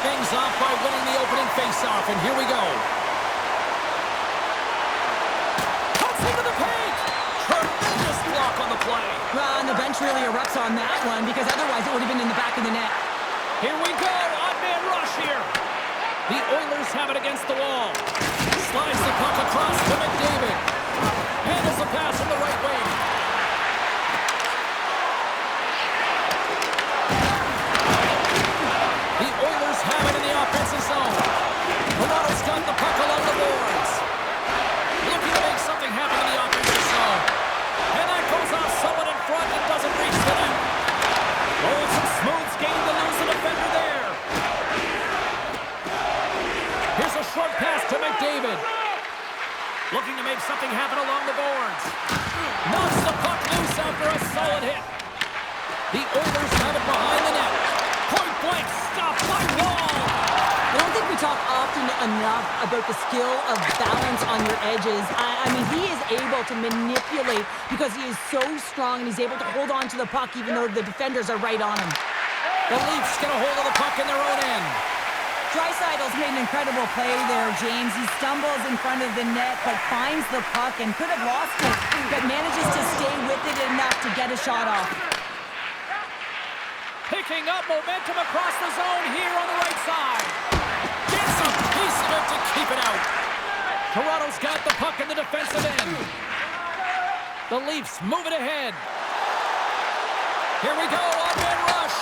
things off by winning the opening faceoff, and here we go. Cuts into the paint! Tremendous block on the play. Well, and the bench really erupts on that one because otherwise it would have been in the back of the net. Here we go, odd-man rush here. The Oilers have it against the wall. Slides the puck across to McDavid. Handles the pass from the right wing. The Oilers have it in the offensive zone. Toronto's got the puck along the boards. Looking to make something happen in the offensive zone. And that goes off someone in front and doesn't reach the net. Oh, some smooth skating to lose the defender there. Here's a short pass to McDavid. Looking to make something happen along the boards. Knocks the puck loose after a solid hit. The Oilers have it behind the net. Point blank, stopped by Wall. I don't think we talk often enough about the skill of balance on your edges. I mean, he is able to manipulate because he is so strong and he's able to hold on to the puck even though the defenders are right on him. The Leafs get a hold of the puck in their own end. Draisaitl's made an incredible play there, James. He stumbles in front of the net, but finds the puck and could have lost it, but manages to stay with it enough to get a shot off. Picking up momentum across the zone here on the right side. Gets a piece of it to keep it out. Toronto's got the puck in the defensive end. The Leafs move it ahead. Here we go, odd-man rush.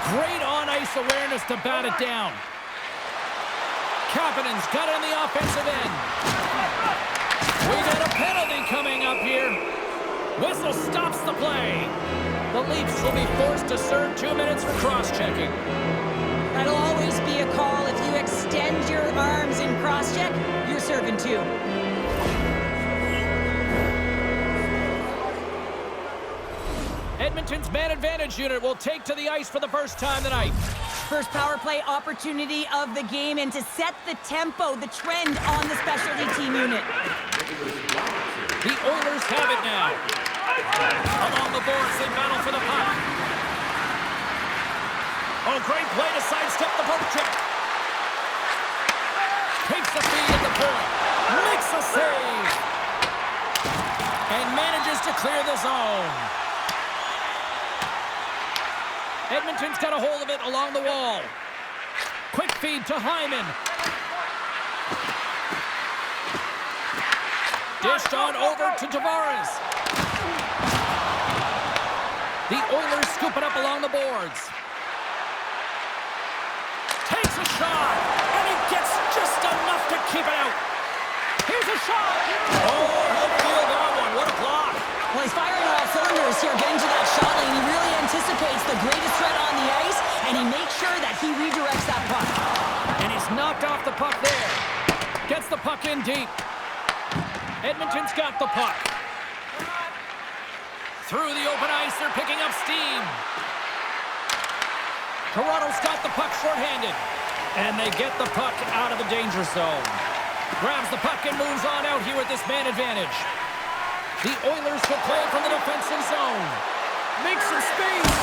Great on-ice awareness to bat it down. Kapanen's got it in the offensive end. We got a penalty coming up here. Whistle stops the play. The Leafs will be forced to serve 2 minutes for cross-checking. That'll always be a call. If you extend your arms in cross-check, you're serving two. Edmonton's man advantage unit will take to the ice for the first time tonight. First power play opportunity of the game, and to set the tempo, the trend on the specialty team unit. The Oilers have it now. Along the boards, they battle for the puck. Oh, great play to sidestep the poke check. Takes the feed at the point. Makes a save. And manages to clear the zone. Edmonton's got a hold of it along the wall. Quick feed to Hyman. Dished on over to Tavares. The Oilers scoop it up along the boards. Takes a shot, and he gets just enough to keep it out. Here's a shot. Oh, he'll feel that one. What a block. Well, he's firing on all cylinders here, getting to that shot lane. He really anticipates the greatest threat on the ice, and he makes sure that he redirects that puck. And he's knocked off the puck there. Gets the puck in deep. Edmonton's got the puck. Through the open ice, they're picking up steam. Toronto's got the puck shorthanded. And they get the puck out of the danger zone. Grabs the puck and moves on out here with this man advantage. The Oilers will play from the defensive zone. Makes some space.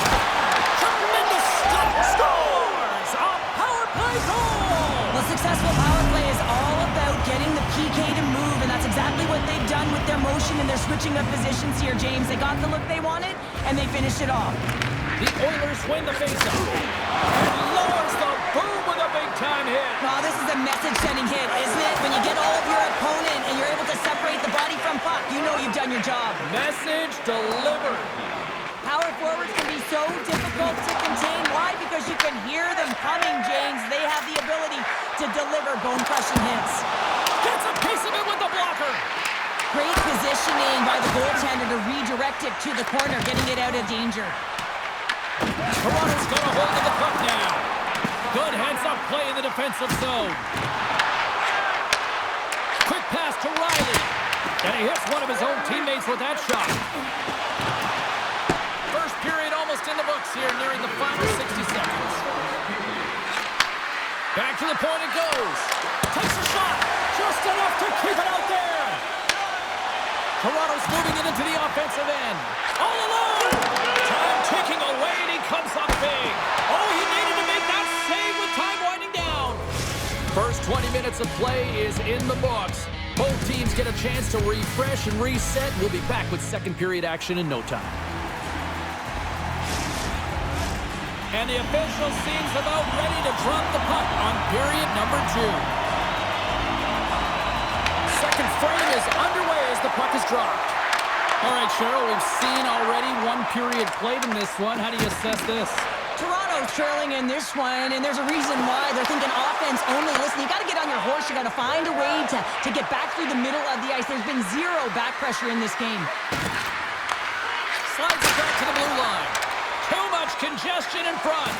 Tremendous stop. Scores! A power play goal! Well, successful power play is all about getting the PK to move, and that's exactly what they've done with their motion and their switching of positions here, James. They got the look they wanted, and they finished it off. The Oilers win the faceoff. And lowers the boom with a big-time hit. Well, this is a message-sending hit, isn't it? When you get all of your opponent and you're able to separate the body from puck, you know you've done your job. Message delivered. Power forwards can be so difficult to contain. Why? Because you can hear them coming, James. They have the ability to deliver bone-crushing hits. Gets a piece of it with the blocker. Great positioning by the goaltender to redirect it to the corner, getting it out of danger. Toronto's got a hold of the puck now. Good heads-up play in the defensive zone. Quick pass to Riley. And he hits one of his own teammates with that shot. First period almost in the books here, nearing the final 60 seconds. Back to the point it goes. Takes a shot. Just enough to keep it out there. Toronto's moving it into the offensive end. All alone. Time ticking away, and he comes up big. Oh, he needed to make that save minutes of play is in the books. Both teams get a chance to refresh and reset. We'll be back with second period action in no time. And the official seems about ready to drop the puck on period number 2. Second frame is underway as the puck is dropped. All right, Cheryl, we've seen already one period played in this one. How do you assess this? Toronto's trailing in this one, and there's a reason why. They're thinking offense only. Listen, you got to get on your horse. You got to find a way to get back through the middle of the ice. There's been zero back pressure in this game. Slides it back to the blue line. Too much congestion in front.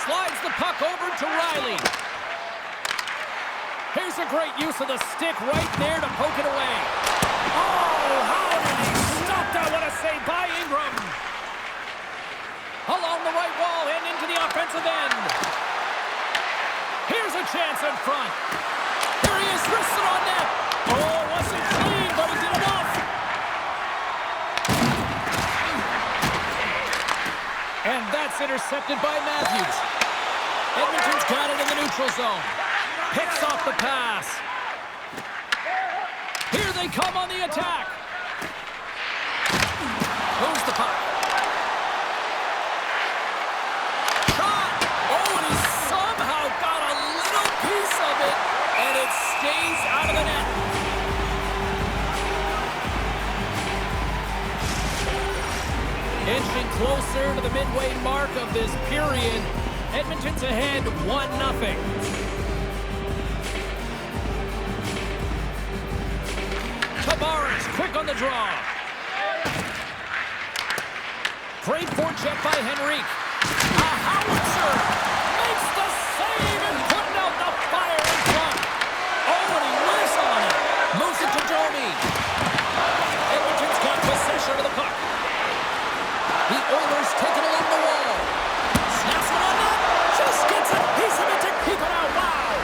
Slides the puck over to Riley. Here's a great use of the stick right there to poke it away. Oh, how did he stop that? What a save by Ingram. Along the right wall and into the offensive end. Here's a chance in front. Here he is, wristed on net. Oh, wasn't clean, but he did enough. And that's intercepted by Matthews. Edmonton's got it in the neutral zone. Picks off the pass. Here they come on the attack. Moves the puck. Shot! Oh, and he somehow got a little piece of it, and it stays out of the net. Inching closer to the midway mark of this period. Edmonton's ahead 1-0. Tavares, quick on the draw. Great forecheck by Henrique. A howitzer makes the save and putting out the fire in front. Oh, and he whiffs on it. Moves it to Domi. Edmonton's got possession of the puck. The Oilers take it along the wall. Snaps it on net. Just gets a piece of it to keep it out. Wow.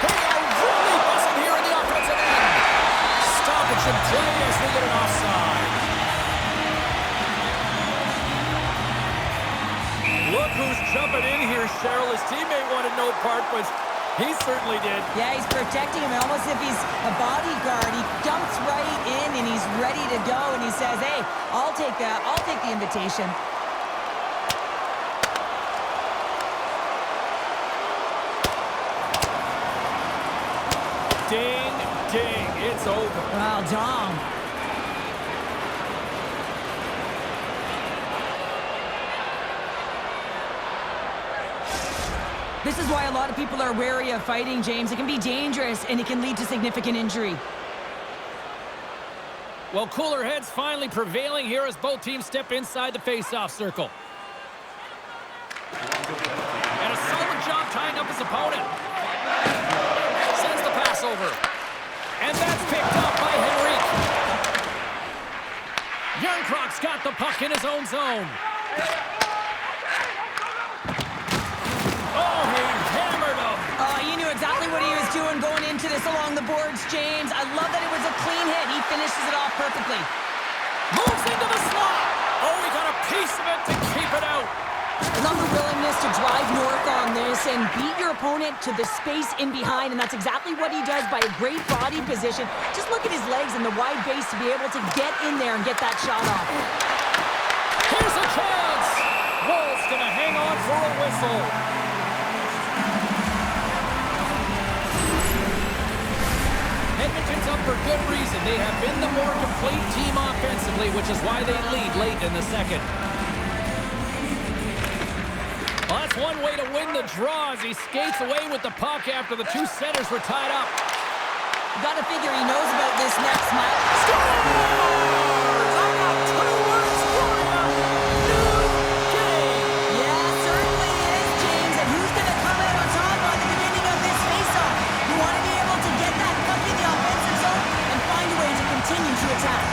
They are really buzzing here in the offensive end. Stoppage in play as we get an offside. Look who's jumping in here, Cheryl. His teammate wanted no part, but he certainly did. Yeah, he's protecting him almost as if he's a bodyguard. He dumps right in and he's ready to go, and he says, hey, I'll take the invitation. Ding, ding, it's over. Wow, Dom. This is why a lot of people are wary of fighting, James. It can be dangerous, and it can lead to significant injury. Well, cooler heads finally prevailing here as both teams step inside the face-off circle. And a solid job tying up his opponent. Sends the pass over. And that's picked up by Henrique. Järnkrok's got the puck in his own zone. Oh, he hammered him. He knew exactly what he was doing going into this along the boards, James. I love that it was a clean hit. He finishes it off perfectly. Moves into the slot. Oh, he got a piece of it to keep it out. I love the willingness to drive north on this and beat your opponent to the space in behind, and that's exactly what he does by a great body position. Just look at his legs and the wide base to be able to get in there and get that shot off. Here's a chance. Wolf's going to hang on for a whistle. Edmonton's up for good reason. They have been the more complete team offensively, which is why they lead late in the second. Well, that's one way to win the draw as he skates away with the puck after the two centers were tied up. You gotta figure he knows about this next match. Scores! I got 2 words for you. New game. Yeah, certainly is, James. And who's gonna come out on top by the beginning of this faceoff? You want to be able to get that puck in the offensive zone and find a way to continue to attack.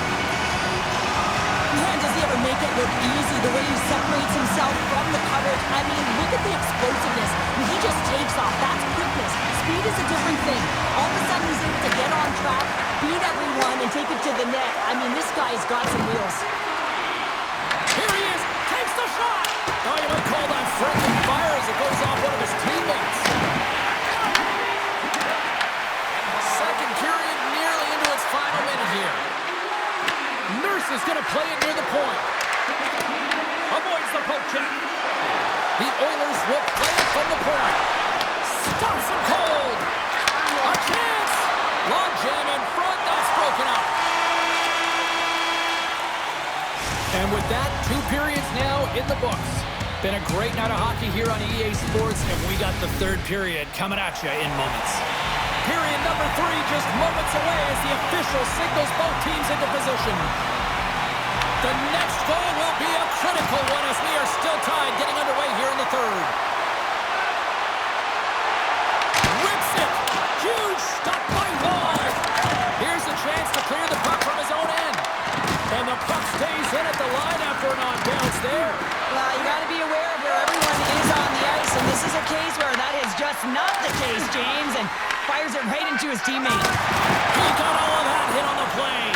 Man, does he ever make it look easy, the way he separates himself from the coverage. I mean, look at the explosiveness. He just takes off. That's quickness. Speed is a different thing. All of a sudden, he's able to get on track, beat everyone, and take it to the net. I mean, this guy's got some wheels. Here he is. Takes the shot. Oh, you might call that friendly fire as it goes off one of his teammates. from the point. Stops him cold. A chance. Long jam in front. That's broken up. And with that, 2 periods now in the books. Been a great night of hockey here on EA Sports, and we got the 3rd period coming at you in moments. Period number 3 just moments away as the official signals both teams into position. The next goal will be a critical one as we are still tied, getting underway here in the 3rd. Whips it! Huge stop by Wall! Here's a chance to clear the puck from his own end. And the puck stays in at the line after an on-bounce there. Well, you got to be aware of where everyone is on the ice, and this is a case where that is just not the case, James, and fires it right into his teammate. He got all of that hit on the play.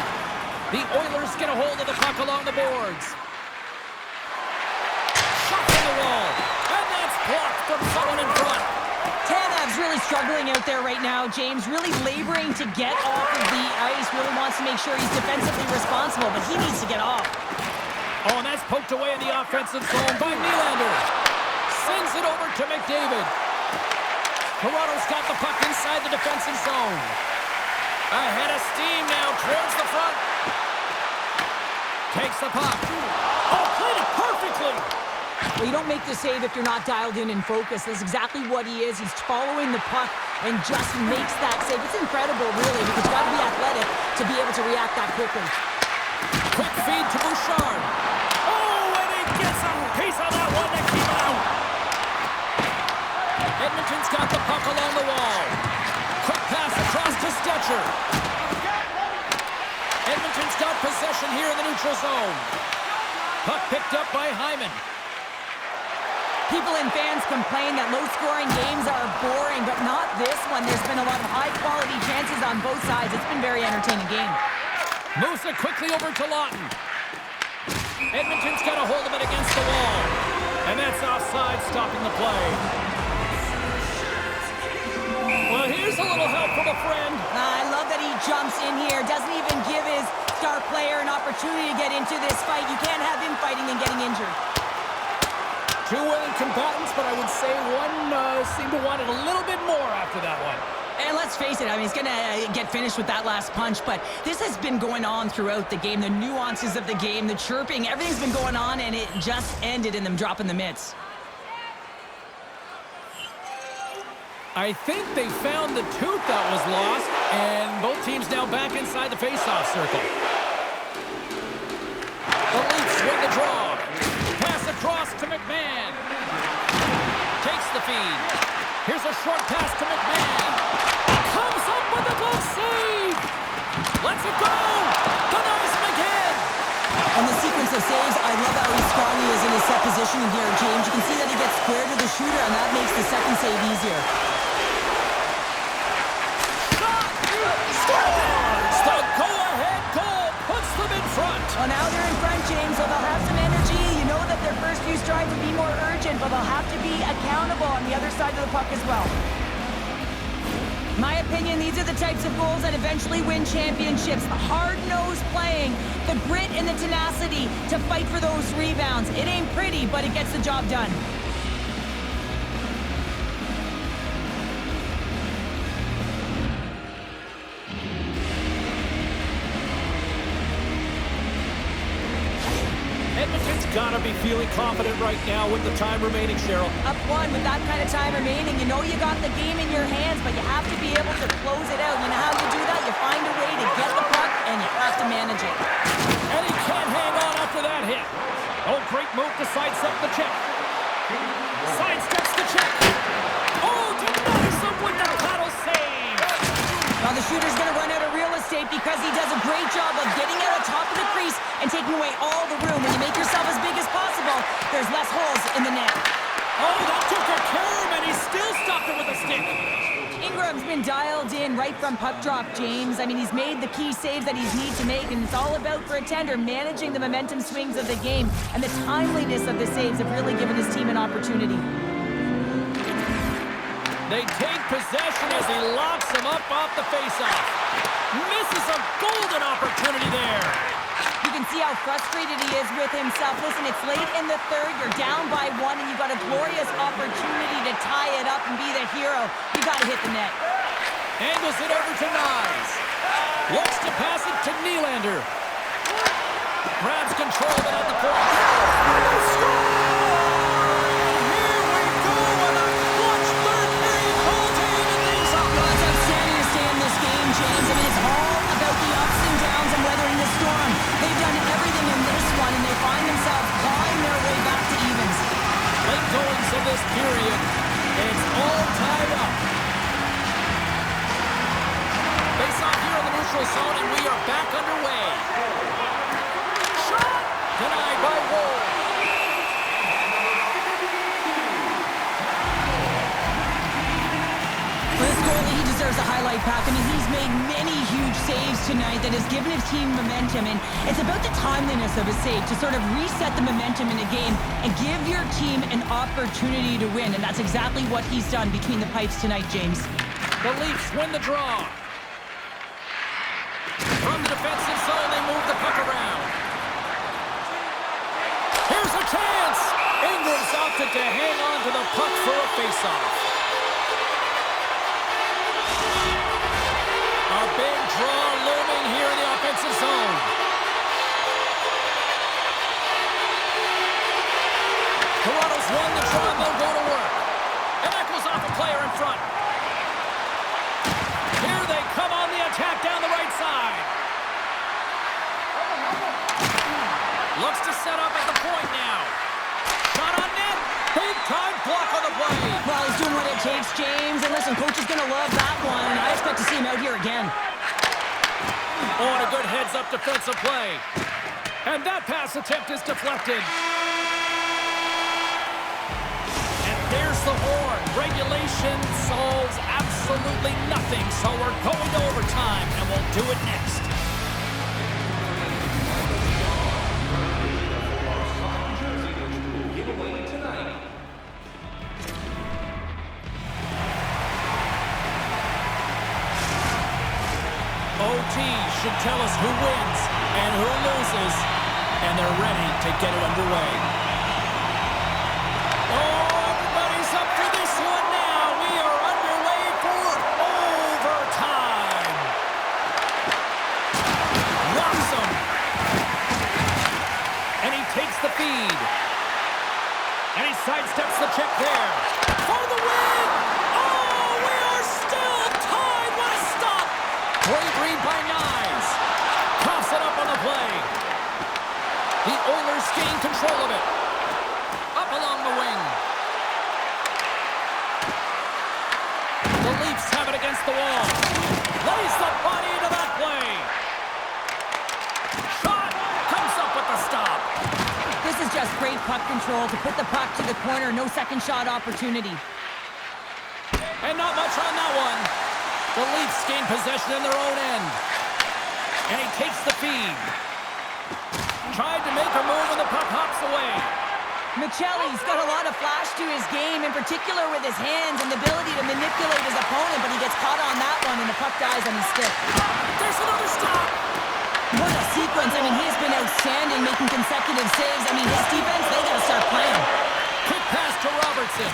The Oilers get a hold of the puck along the boards. Shot from the wall, and that's blocked from someone in front. Tanev's really struggling out there right now, James, really laboring to get off of the ice, really wants to make sure he's defensively responsible, but he needs to get off. Oh, and that's poked away in the offensive zone by Nylander. Sends it over to McDavid. Toronto's got the puck inside the defensive zone. Ahead of steam now, towards the front. Takes the puck. Oh, played it perfectly. Well, you don't make the save if you're not dialed in and focused. That's exactly what he is. He's following the puck and just makes that save. It's incredible, really, because you've got to be athletic to be able to react that quickly. Quick feed to Bouchard. Oh, and he gets a piece of that one to keep out. Edmonton's got the puck along the wall. Quick pass across to Stetcher. Edmonton's got possession here in the neutral zone. Puck picked up by Hyman. People and fans complain that low-scoring games are boring, but not this one. There's been a lot of high-quality chances on both sides. It's been a very entertaining game. Moves it quickly over to Lawton. Edmonton's got a hold of it against the wall. And that's offside, stopping the play. Well, here's a little help from a friend. I love that he jumps in here. Doesn't even give his star player an opportunity to get into this fight. You can't have him fighting and getting injured. 2 willing combatants, but I would say one seemed to want it a little bit more after that one. And let's face it, I mean, he's going to get finished with that last punch, but this has been going on throughout the game. The nuances of the game, the chirping, everything's been going on, and it just ended in them dropping the mitts. I think they found the tooth that was lost, and both teams now back inside the face-off circle. The Leafs win the draw. Pass across to McMahon. Takes the feed. Here's a short pass to McMahon. Comes up with a glove save. Lets it go. Denies him again. On the sequence of saves, I love how strong he is in his set positioning here, James. You can see that he gets square to the shooter, and that makes the second save easier. Scores! The go-ahead goal puts them in front. Well, now they're in front, James, so they'll have some energy. You know that their first few strides would be more urgent, but they'll have to be accountable on the other side of the puck as well. In my opinion, these are the types of goals that eventually win championships. The hard-nosed playing, the grit and the tenacity to fight for those rebounds. It ain't pretty, but it gets the job done. Edmonton's got to be feeling confident right now with the time remaining, Cheryl. Up 1 with that kind of time remaining. You know you got the game in your hands, but you have to be able to close it out. You know how you do that? You find a way to get the puck, and you have to manage it. And he can't hang on after that hit. Oh, great move to sidestep the check. Sidesteps the check. Oh, denies him with the paddle save. Well, the shooter's going to run out of real estate because he does a great job of getting out on top of the crease and taking away all the room. When you make yourself as big as possible, there's less holes in the net. Oh, that took a turn, and he still stopped it with a stick. Ingram's been dialed in right from puck drop, James. I mean, he's made the key saves that he's need to make, and it's all about, for a tender, managing the momentum swings of the game, and the timeliness of the saves have really given his team an opportunity. They take possession as he locks him up off the faceoff. Misses a golden opportunity there. You can can see how frustrated he is with himself. Listen, it's late in the third. You're down by 1, and you've got a glorious opportunity to tie it up and be the hero. You got to hit the net. Angles it over to Nyes. Looks to pass it to Nylander. Grabs control of it at the point. Here we go with a clutch third-period goal to even things up. Well, it's outstanding to stay in this game, James. I mean, it's all about the ups and downs and weathering the storm. They've done everything in this one, and they find themselves clawing their way back to evens. Late goings of this period. It's all tied up. Face off here in the neutral zone, and we are back underway. Shot! Denied by Woll. For this goalie, he deserves a highlight pack. I mean, he's made many huge saves tonight that has given his team momentum, and it's about the timeliness of a save to sort of reset the momentum in a game and give your team an opportunity to win, and that's exactly what he's done between the pipes tonight, James. The Leafs win the draw. From the defensive zone, they move the puck around. Here's a chance! Ingram's opted to hang on to the puck for a faceoff. A big draw looming here in the offensive zone. Toronto's won the draw, and they'll go to work. And that goes off a player in front. Here they come on the attack down the right side. Looks to set up at the point now. Shot on net. Big time block on the play. Well, he's doing what it takes, James. And listen, coach is going to love that one, and I expect to see him out here again. Oh, and a good heads-up defensive play. And that pass attempt is deflected. And there's the horn. Regulation solves absolutely nothing, so we're going to overtime, and we'll do it next. OT should tell us who wins and who loses, and they're ready to get it underway. Oh, everybody's up for this one now. We are underway for overtime. Rocks him. And he takes the feed. And he sidesteps the check there. For the win! Oh, we are still tied. What a stop! Great read by Nyes. Coughs it up on the play. The Oilers gain control of it. Up along the wing. The Leafs have it against the wall. Lays the body into that play. Shot comes up with the stop. This is just great puck control to put the puck to the corner. No second shot opportunity. And not much on that one. The Leafs gain possession in their own end. And he takes the feed. Tried to make a move and the puck hops away. Michelli's got a lot of flash to his game, in particular with his hands and the ability to manipulate his opponent, but he gets caught on that one and the puck dies on his stick. There's another stop. What a sequence. I mean, he has been outstanding, making consecutive saves. I mean, his defense, they got to start playing. Quick pass to Robertson.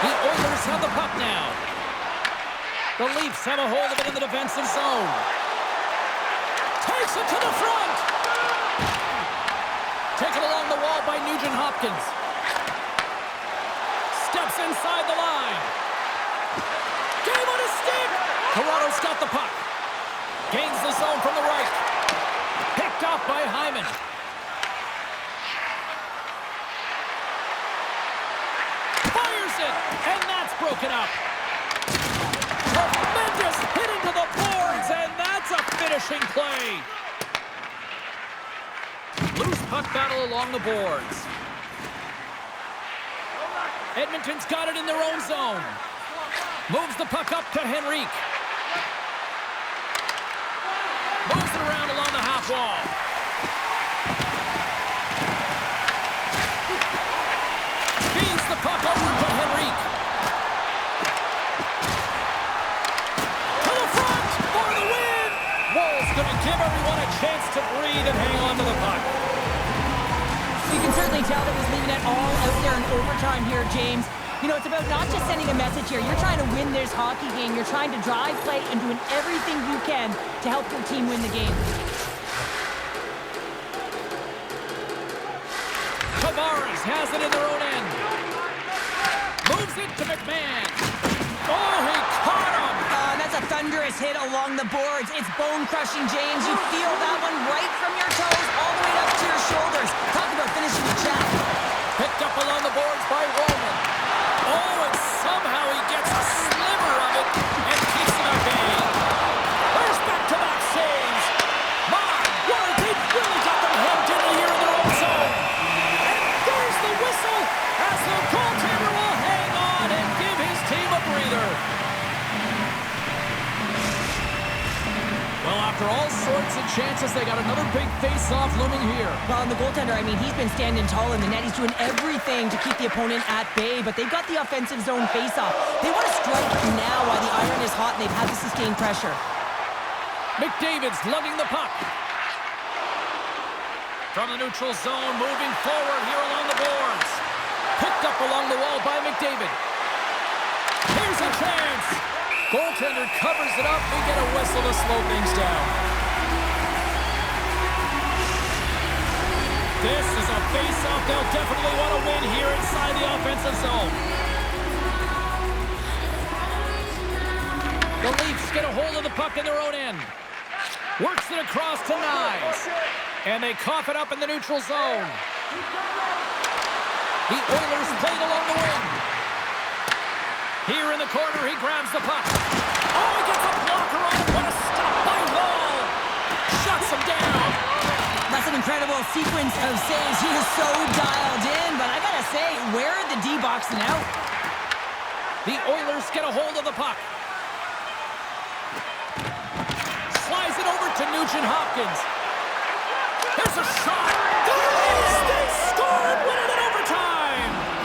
The Oilers have the puck now. The Leafs have a hold of it in the defensive zone. Takes it to the front. Taken along the wall by Nugent-Hopkins. Steps inside the line. Game on his stick. Toronto's got the puck. Gains the zone from the right. Picked off by Hyman. Fires it, and that's broken up. Tremendous hit into the boards, and that's a finishing play. Loose puck battle along the boards. Edmonton's got it in their own zone. Moves the puck up to Henrique. Moves it around along the half wall. Feeds the puck over to Henrique. To the front for the win! Woll's going to give everyone a chance to breathe. breathe and hang on to the puck. You can certainly tell that he's leaving it all out there in overtime here, James. You know, it's about not just sending a message here. You're trying to win this hockey game. You're trying to drive play and doing everything you can to help your team win the game. Tavares has it in their own end. Moves it to McMahon. Oh, he caught him. That's a thunderous hit along the boards. It's bone-crushing, James. You feel that one right from your toes all the way up to your shoulders. Talk about finishing the check. Picked up along the boards by Roman. Oh, and somehow he gets a sliver of it and keeps it at bay. There's back-to-back saves. My word, they've really got them hemmed in here in their own zone. And there's the whistle as the goaltender will hang on and give his team a breather. Well, after all sorts of chances, they got another big face-off looming here. Well, and the goaltender, I mean, he's been standing tall in the net. He's doing everything to keep the opponent at bay, but they've got the offensive zone face-off. They want to strike now while the iron is hot, and they've had to sustain pressure. McDavid's lugging the puck. From the neutral zone, moving forward here along the boards. Picked up along the wall by McDavid. Here's a chance. Goaltender covers it up. We get a whistle to slow things down. This is a face-off they'll definitely want to win here inside the offensive zone. The Leafs get a hold of the puck in their own end. Works it across to Knies. And they cough it up in the neutral zone. The Oilers played along the wing. Here in the corner, he grabs the puck. Oh, he gets a blocker on it. What a stop by Wall. Shuts him down. That's an incredible sequence of saves. He is so dialed in, but I gotta say, where are the D-boxing out? The Oilers get a hold of the puck. Slides it over to Nugent Hopkins. Here's a shot.